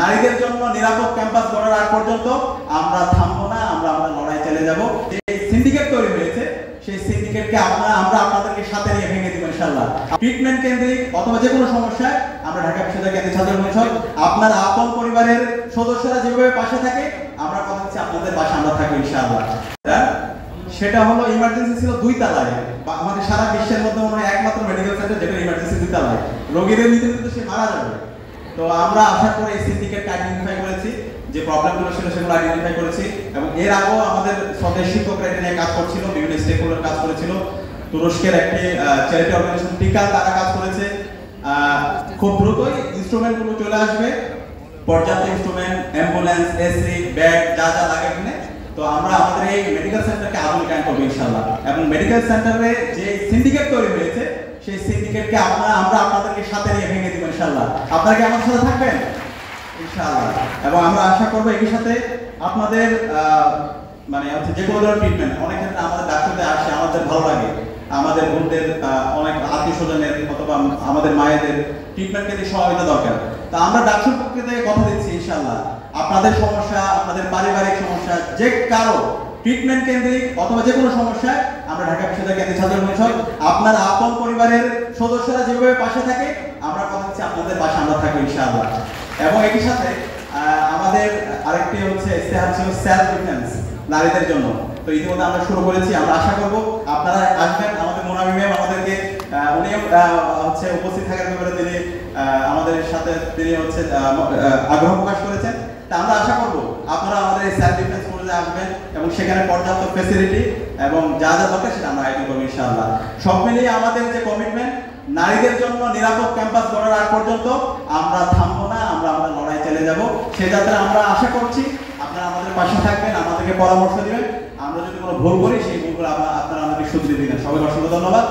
নারীদের জন্য নিরাপদ ক্যাম্পাস গড়ার আগ পর্যন্ত আমরা থামবো না, আমরা আমাদের লড়াই চালিয়ে যাব। এই সিন্ডিকেট তৈরি হয়েছে, সেই সিন্ডিকেটকে আমরা আপনাদেরকে সাথে নিয়ে ভেঙে দিব ইনশাআল্লাহ। ট্রিটমেন্ট কেন্দ্রিক অথবা যে কোনো সমস্যায় আমরা ঢাকা বিশ্ববিদ্যালয় কেন্দ্রীয় ছাত্র পরিষদ আপনার আপন পরিবারের সদস্যরা যেভাবে পাশে থাকে, আমরা কথা হচ্ছে আপনাদের পাশে আমরা থাকবো ইনশাআল্লাহ। সেটা হলো ইমার্জেন্সি ছিল 2 তলায়, আমাদের সারা বিশ্বের মধ্যে মনে হয় একমাত্র মেডিকেল সেন্টার যেটা ইমার্জেন্সি 2 তলায়, রোগীদের নিতে নিতে সে মারা যাবে। তো আমরা আশা করে এই সিন্ডিকেটকে আইডেন্টিফাই করেছি, যে প্রবলেমগুলো ছিল সেগুলো আইডেন্টিফাই করেছি, এবং এর আগেও আমাদের স্বদেশ শিক্ষকরা এটা নিয়ে কাজ করছিল, বিভিন্ন স্টেকহোল্ডার কাজ করেছিল। তুরস্কের একটি চ্যারিটি অর্গানাইজেশন টিকা তারা কাজ করেছে। খুব দ্রুতই ইনস্ট্রুমেন্টগুলো চলে আসবে, পর্যাপ্ত ইনস্ট্রুমেন্ট, অ্যাম্বুলেন্স, এসি, বেড যা যা লাগে এখানে। তো আমরা আমাদের এই মেডিকেল সেন্টারকে আধুনিকায়ন করবো ইনশাআল্লাহ, এবং মেডিকেল সেন্টারে যে সিন্ডিকেট তৈরি হয়েছে সেই সিন্ডিকেটকে আমরা আপনাদেরকে সাথে নিয়ে ভেঙে দিব ইনশাআল্লাহ। আপনারা কি আমার সাথে থাকবেন ইনশাআল্লাহ? এবং আমরা আশা করবো এর সাথে আপনাদের মানে হচ্ছে যে কোনো ধরনের ট্রিটমেন্ট, অনেক ক্ষেত্রে আমাদের ডাক্তারদের আসে, আমাদের ভালো লাগে, আমাদের বোনদের অনেক আত্মীয় স্বজনের অথবা আমাদের মায়েদের ট্রিটমেন্ট কেন্দ্রে সহায়তা দরকার। তা আমরা ডাক্তার পক্ষ থেকে কথা দিচ্ছি ইনশাআল্লাহ, আপনাদের সমস্যা, আপনাদের পারিবারিক সমস্যা, যে কারো ট্রিটমেন্ট কেন্দ্রিক অথবা যে কোনো সমস্যায় আমরা ঢাকা বিশ্ববিদ্যালয় কেন্দ্রীয় ছাত্র পরিষদ আপনার আপন পরিবারের সদস্যরা যেভাবে পাশে থাকে, আমরা কথা হচ্ছে আপনাদের পাশে আমরা থাকবো ইনশাআল্লাহ। এবং একই সাথে আমাদের আরেকটি হচ্ছে ইস্তেহার ছিল সেলফ ডিফেন্স নারীদের জন্য। তো ইতিমধ্যে আমরা শুরু করেছি, আমরা আশা করব আপনারা আসবেন। আমাদের মোনামি ম্যাম আমাদেরকে উনিও হচ্ছে উপস্থিত থাকার ব্যাপারে তিনি আমাদের সাথে তিনি হচ্ছে আগ্রহ প্রকাশ করেছেন। তা আমরা আশা করব আপনারা আমাদের এই সেলফ ডিফেন্স কলেজে আসবেন এবং সেখানে পর্যাপ্ত ফ্যাসিলিটি এবং যা যা দরকার সেটা আমরা আয়োজন করবো ইনশাআল্লাহ। সব মিলিয়ে আমাদের যে কমিটমেন্ট, নারীদের জন্য নিরাপদ ক্যাম্পাস গড়ার আগ পর্যন্ত আমরা থামবো না, আমরা আমাদের লড়াই চালিয়ে যাব। সে যাত্রা আমরা আশা করছি আপনারা আমাদের পাশে থাকবেন, আমাদেরকে পরামর্শ দিবেন। আমরা যদি কোনো ভুল করি সেই ভুলগুলো আপনারা আমাদেরকে শুধরে দিবেন। সবাইকে অসংখ্য ধন্যবাদ।